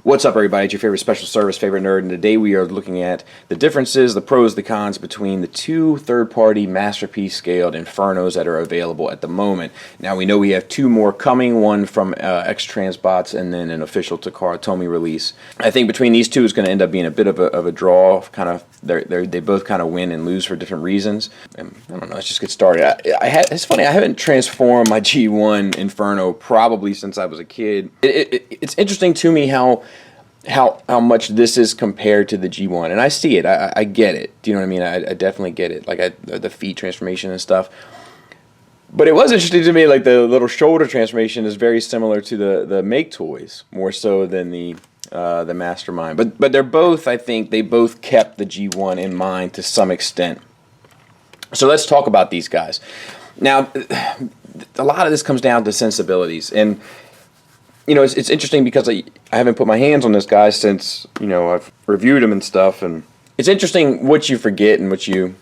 What's up, everybody? It's your favorite special service, favorite nerd, and today we are looking at the differences, the pros, the cons between the two third-party masterpiece scaled Infernos that are available at the moment. Now, we know we have two more coming, one from X-Transbots and then an official Takara Tomy release. I think between these two is going to end up being a bit of a draw. Kind of, they both kind of win and lose for different reasons. And I don't know, let's just get started. It's funny, I haven't transformed my G1 Inferno probably since I was a kid. It's interesting to me how much this is compared to the G1, and I see it. I get it. Do you know what I mean? I definitely get it. Like the feet transformation and stuff. But it was interesting to me, like the little shoulder transformation is very similar to the Maketoys, more so than the Mastermind. But they're both, I think, they both kept the G1 in mind to some extent. So let's talk about these guys. Now, a lot of this comes down to sensibilities, and you know, it's interesting because I haven't put my hands on this guy since, you know, I've reviewed him and stuff, and it's interesting what you forget and what you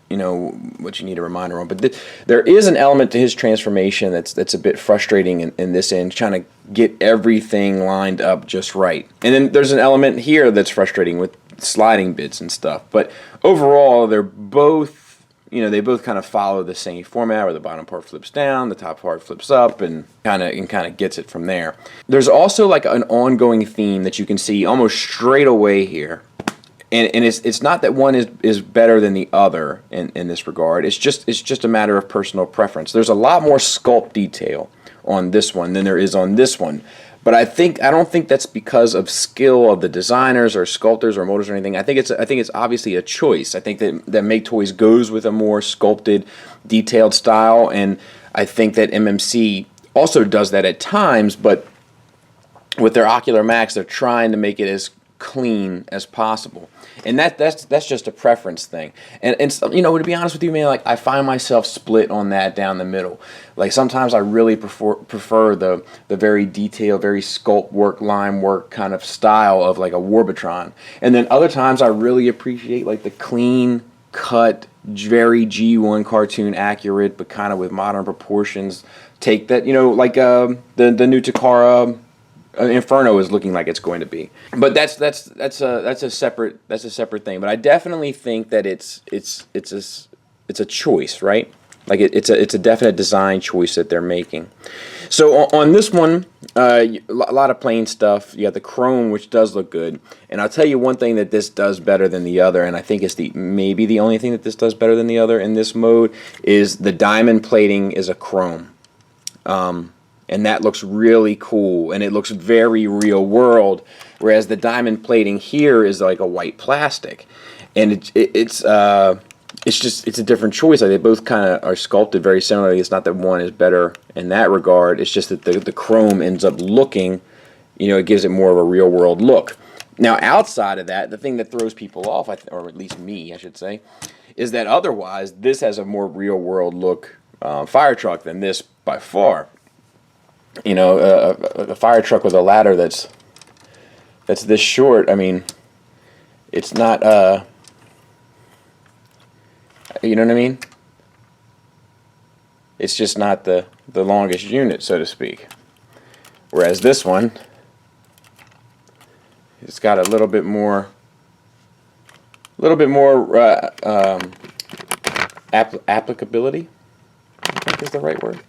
need a reminder on. But there is an element to his transformation that's a bit frustrating in this end, trying to get everything lined up just right. And then there's an element here that's frustrating with sliding bits and stuff. But overall, they're both, you know, they both kind of follow the same format where the bottom part flips down, the top part flips up, and kind of gets it from there. There's also like an ongoing theme that you can see almost straight away here. And it's not that one is better than the other in this regard. It's just a matter of personal preference. There's a lot more sculpt detail on this one than there is on this one. But I don't think that's because of skill of the designers or sculptors or molders or anything. I think it's obviously a choice. I think that Maketoys goes with a more sculpted, detailed style, and I think that MMC also does that at times. But with their Ocular Max, they're trying to make it as clean as possible, and that's just a preference thing. And you know, to be honest with you, man, like I find myself split on that down the middle. Like sometimes I really prefer the very detailed, very sculpt work, line work kind of style of like a Warbitron, and then other times I really appreciate like the clean cut, very G1 cartoon accurate, but kind of with modern proportions. Take that, you know, like the new Takara Inferno is looking like it's going to be, but that's a separate thing. But I definitely think that it's a choice, right? Like it's a definite design choice that they're making. So on this one, a lot of plain stuff. You got the chrome, which does look good, and I'll tell you one thing that this does better than the other, and I think it's maybe the only thing that this does better than the other in this mode is the diamond plating is a chrome. And that looks really cool, and it looks very real world, whereas the diamond plating here is like a white plastic, and it's a different choice. Like they both kind of are sculpted very similarly. It's not that one is better in that regard. It's just that the chrome ends up looking, you know, it gives it more of a real world look. Now, outside of that, the thing that throws people off, or at least me, I should say, is that otherwise this has a more real world look fire truck than this by far. You know, a fire truck with a ladder that's this short. I mean, it's not. You know what I mean? It's just not the longest unit, so to speak. Whereas this one, it's got a little bit more applicability, I think is the right word.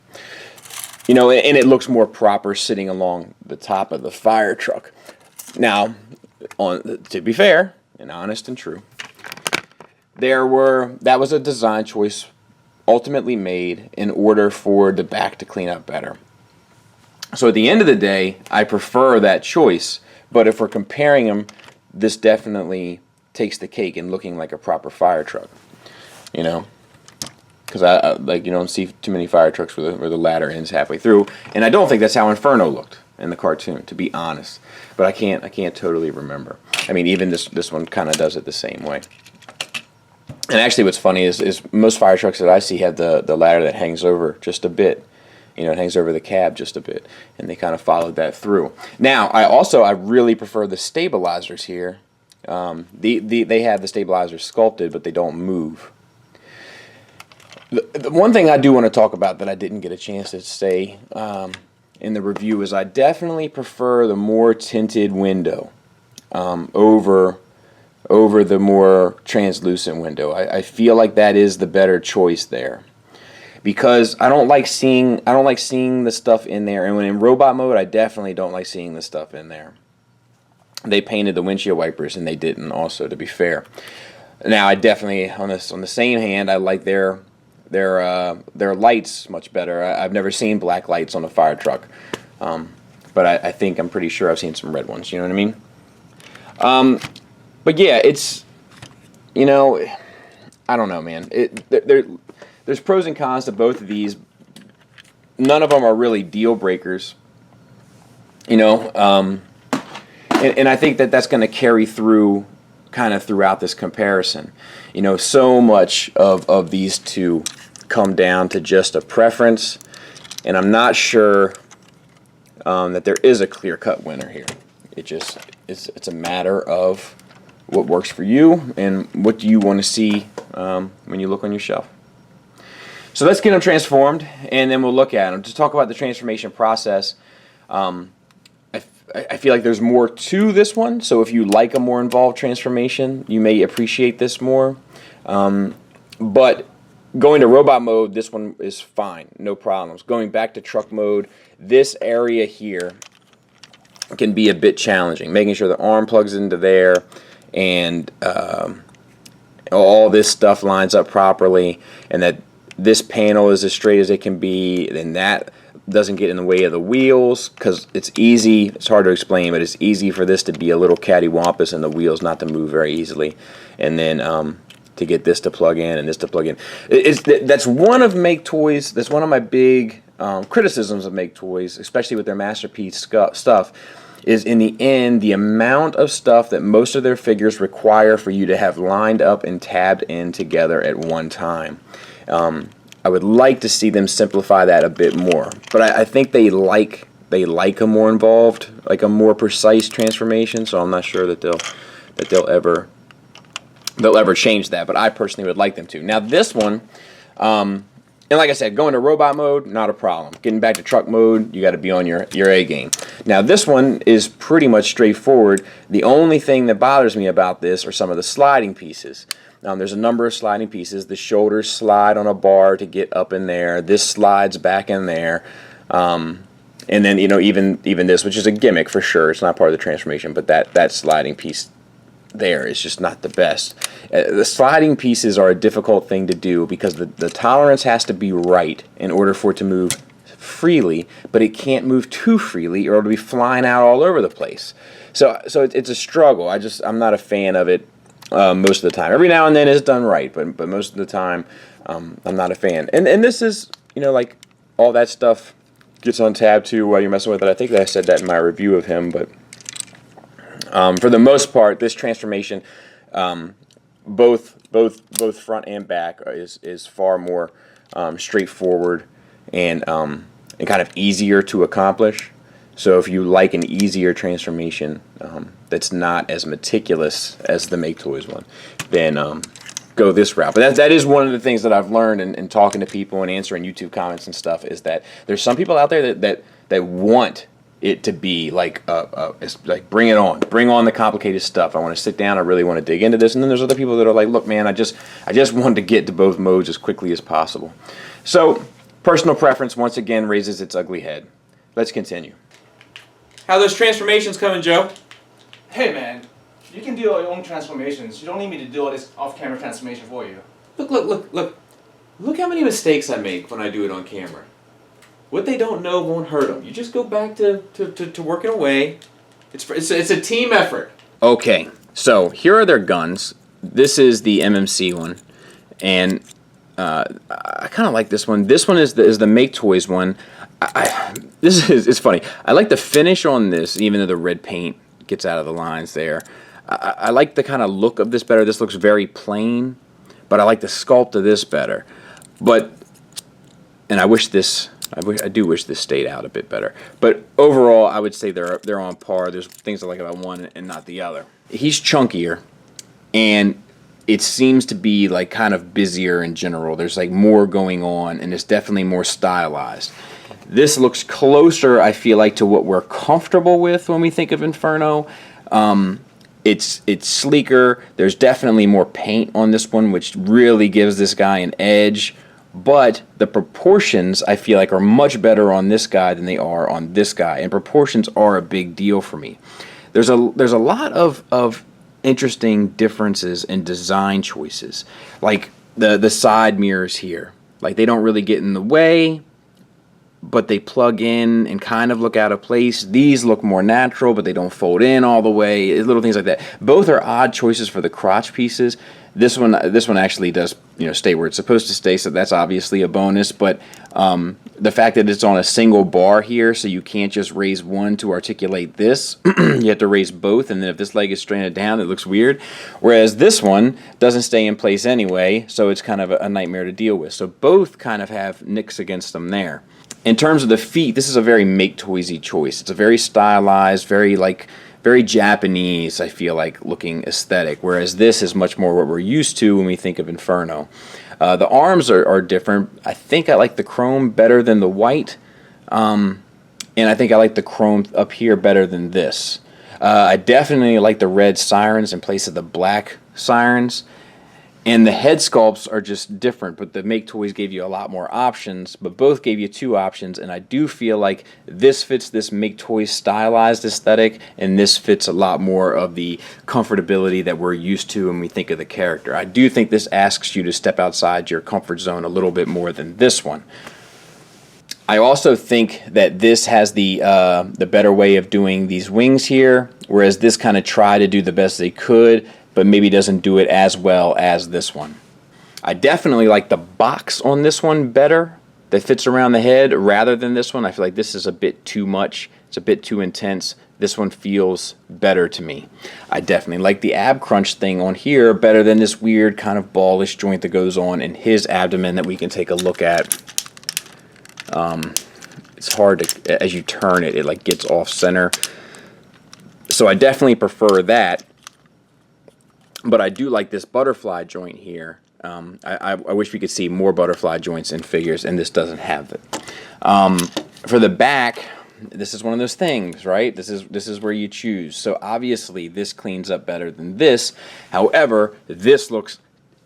You know, and it looks more proper sitting along the top of the fire truck. Now, to be fair and honest and true, that was a design choice ultimately made in order for the back to clean up better. So at the end of the day, I prefer that choice. But if we're comparing them, this definitely takes the cake in looking like a proper fire truck. You know. Because you don't see too many fire trucks where the ladder ends halfway through, and I don't think that's how Inferno looked in the cartoon, to be honest. But I can't totally remember. I mean, even this one kind of does it the same way. And actually, what's funny is most fire trucks that I see have the ladder that hangs over just a bit. You know, it hangs over the cab just a bit, and they kind of followed that through. Now, I really prefer the stabilizers here. They have the stabilizers sculpted, but they don't move. The one thing I do want to talk about that I didn't get a chance to say in the review is I definitely prefer the more tinted window over the more translucent window. I feel like that is the better choice there, because I don't like seeing the stuff in there. And when in robot mode, I definitely don't like seeing the stuff in there. They painted the windshield wipers and they didn't, also, to be fair. Now I definitely, on the same hand, I like their lights much better. I've never seen black lights on a fire truck, but I think I'm pretty sure I've seen some red ones. You know what I mean? But yeah, it's, you know, I don't know, man. There's pros and cons to both of these. None of them are really deal breakers. You know, and I think that's going to carry through kind of throughout this comparison. You know, so much of these two come down to just a preference, and I'm not sure that there is a clear-cut winner here. It's a matter of what works for you and what do you want to see when you look on your shelf. So let's get them transformed, and then we'll look at them. To talk about the transformation process, I feel like there's more to this one, so if you like a more involved transformation, you may appreciate this more. But going to robot mode, this one is fine, no problems. Going back to truck mode, this area here can be a bit challenging. Making sure the arm plugs into there and all this stuff lines up properly, and that this panel is as straight as it can be, and that doesn't get in the way of the wheels, because it's easy, it's hard to explain, but it's easy for this to be a little cattywampus and the wheels not to move very easily. And then to get this to plug in and this to plug in. That's one of Maketoys, that's one of my big criticisms of Maketoys, especially with their masterpiece stuff, is in the end, the amount of stuff that most of their figures require for you to have lined up and tabbed in together at one time. I would like to see them simplify that a bit more, but I think they like a more involved, like a more precise transformation. So I'm not sure that they'll ever change that. But I personally would like them to. Now this one, and like I said, going to robot mode, not a problem. Getting back to truck mode, you got to be on your A game. Now this one is pretty much straightforward. The only thing that bothers me about this are some of the sliding pieces. There's a number of sliding pieces. The shoulders slide on a bar to get up in there. This slides back in there. And then, you know, even this, which is a gimmick for sure. It's not part of the transformation, but that sliding piece there is just not the best. The sliding pieces are a difficult thing to do because the tolerance has to be right in order for it to move freely, but it can't move too freely or it'll be flying out all over the place. So it's a struggle. I'm not a fan of it. Most of the time. Every now and then it's done right, but most of the time I'm not a fan. And this is, you know, like all that stuff gets on tab too while you're messing with it. I think that I said that in my review of him, but for the most part, this transformation, both front and back, is far more straightforward and kind of easier to accomplish. So if you like an easier transformation that's not as meticulous as the Maketoys one, then go this route. But that is one of the things that I've learned in talking to people and answering YouTube comments and stuff, is that there's some people out there that want it to be like bring it on, bring on the complicated stuff. I want to sit down, I really want to dig into this. And then there's other people that are like, look, man, I just want to get to both modes as quickly as possible. So personal preference once again raises its ugly head. Let's continue. How those transformations coming, Joe? Hey man, you can do your own transformations. You don't need me to do all this off-camera transformation for you. Look how many mistakes I make when I do it on camera. What they don't know won't hurt them. You just go back to working away. It's a team effort. Okay, so here are their guns. This is the MMC one, and I kind of like this one. This one is the Maketoys one. It's funny. I like the finish on this, even though the red paint gets out of the lines there. I like the kind of look of this better. This looks very plain, but I like the sculpt of this better. And I do wish this stayed out a bit better. But overall, I would say they're on par. There's things I like about one and not the other. He's chunkier, and it seems to be like kind of busier in general. There's like more going on, and it's definitely more stylized. This looks closer, I feel like, to what we're comfortable with when we think of Inferno. It's sleeker. There's definitely more paint on this one, which really gives this guy an edge. But the proportions, I feel like, are much better on this guy than they are on this guy. And proportions are a big deal for me. There's a lot of interesting differences in design choices. Like the side mirrors here. Like, they don't really get in the way, but they plug in and kind of look out of place. These look more natural, but they don't fold in all the way. Little things like that. Both are odd choices for the crotch pieces. This one actually does, stay where it's supposed to stay, so that's obviously a bonus. But the fact that it's on a single bar here, so you can't just raise one to articulate this. You have to raise both, and then if this leg is stranded down, it looks weird. Whereas this one doesn't stay in place anyway, so it's kind of a nightmare to deal with. So both kind of have nicks against them there. In terms of the feet, this is a very Maketoysy choice. It's a very stylized, very Japanese, I feel like, looking aesthetic, whereas this is much more what we're used to when we think of Inferno. The arms are different. I think I like the chrome better than the white, and I think I like the chrome up here better than this. I definitely like the red sirens in place of the black sirens. And the head sculpts are just different, but the Maketoys gave you a lot more options, but both gave you two options, and I do feel like this fits this Maketoys stylized aesthetic, and this fits a lot more of the comfortability that we're used to when we think of the character. I do think this asks you to step outside your comfort zone a little bit more than this one. I also think that this has the better way of doing these wings here, whereas this kind of tried to do the best they could, but maybe doesn't do it as well as this one. I definitely like the box on this one better, that fits around the head, rather than this one. I feel like this is a bit too much. It's a bit too intense. This one feels better to me. I definitely like the ab crunch thing on here better than this weird kind of ballish joint that goes on in his abdomen that we can take a look at. It's hard to, as you turn it, it like gets off center. So I definitely prefer that. But I do like this butterfly joint here. I wish we could see more butterfly joints in figures, and this doesn't have it. For the back, this is one of those things, right? This is where you choose. So obviously, this cleans up better than this. However, this looks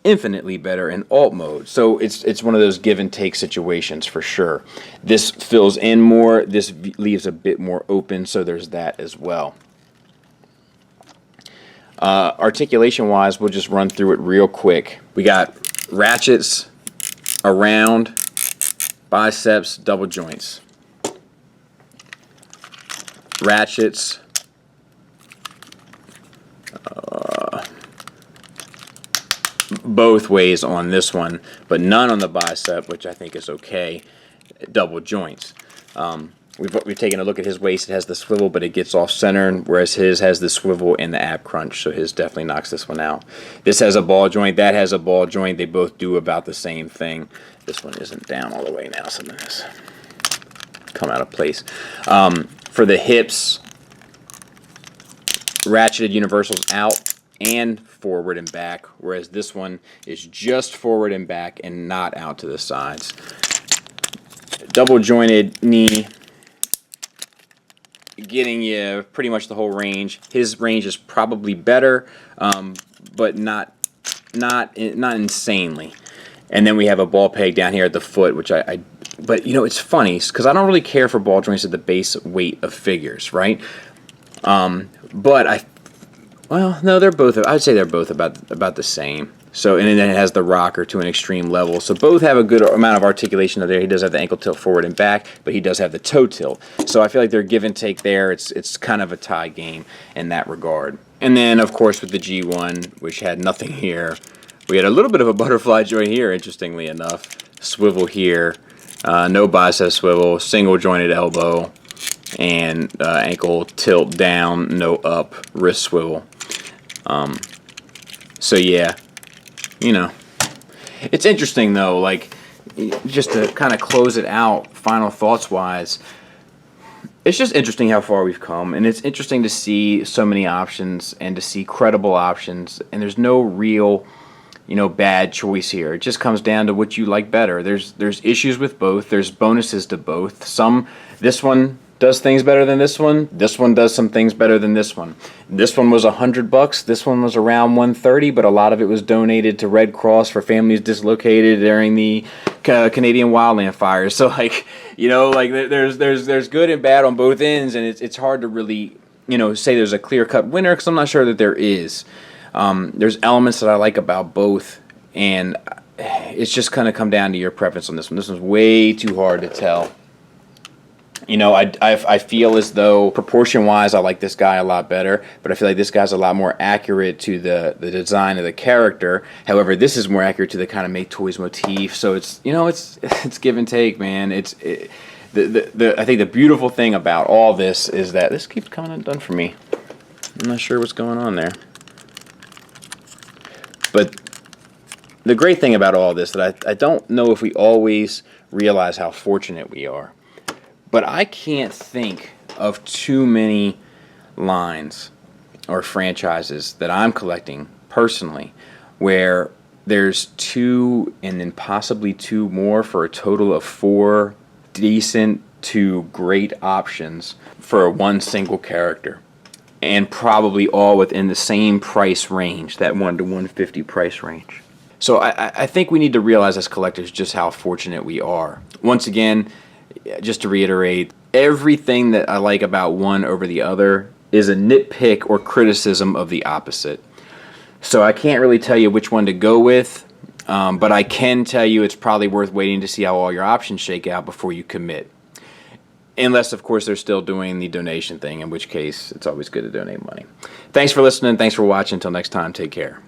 infinitely better in alt mode. So it's one of those give and take situations for sure. This fills in more. This leaves a bit more open, so there's that as well. Articulation wise, we'll just run through it real quick. We got ratchets around biceps, double joints. Ratchets both ways on this one, but none on the bicep, which I think is okay. Double joints. We've taken a look at his waist. It has the swivel, but it gets off center, whereas his has the swivel and the ab crunch, so his definitely knocks this one out. This has a ball joint. That has a ball joint. They both do about the same thing. This one isn't down all the way now, so this come out of place. For the hips, ratcheted universals out and forward and back, whereas this one is just forward and back and not out to the sides. Double jointed knee, getting you pretty much the whole range. His range is probably better, but not insanely. And then we have a ball peg down here at the foot, which but it's funny because I don't really care for ball joints at the base weight of figures, right? But no, they're both. I'd say they're both about the same. So, and then it has the rocker to an extreme level. So both have a good amount of articulation there. He does have the ankle tilt forward and back, but he does have the toe tilt. So I feel like they're give and take there. It's kind of a tie game in that regard. And then, of course, with the G1, which had nothing here, we had a little bit of a butterfly joint here, interestingly enough. Swivel here, no bicep swivel, single jointed elbow, and ankle tilt down, no up, wrist swivel. So yeah. It's interesting though, like, just to kind of close it out, final thoughts wise, it's just interesting how far we've come, and it's interesting to see so many options and to see credible options, and there's no real bad choice here. It just comes down to what you like better. There's issues with both. There's bonuses to both. This one does things better than this one. This one does some things better than this one. This one was $100. This one was around $130, but a lot of it was donated to Red Cross for families dislocated during the Canadian wildland fires. So there's good and bad on both ends, and it's hard to really say there's a clear-cut winner, because I'm not sure that there is. There's elements that I like about both, and it's just kind of come down to your preference on this one. This one's way too hard to tell. I feel as though proportion-wise I like this guy a lot better, but I feel like this guy's a lot more accurate to the design of the character. However, this is more accurate to the kind of Maketoys motif, so it's give and take, man. I think the beautiful thing about all this is that this keeps coming undone for me. I'm not sure what's going on there. But the great thing about all this, that I don't know if we always realize how fortunate we are, but I can't think of too many lines or franchises that I'm collecting personally where there's 2 and then possibly 2 more for a total of 4 decent to great options for one single character, and probably all within the same price range, that 1 to 150 price range. So I think we need to realize as collectors just how fortunate we are. Once again, just to reiterate, everything that I like about one over the other is a nitpick or criticism of the opposite. So I can't really tell you which one to go with, but I can tell you it's probably worth waiting to see how all your options shake out before you commit. Unless, of course, they're still doing the donation thing, in which case it's always good to donate money. Thanks for listening. Thanks for watching. Until next time, take care.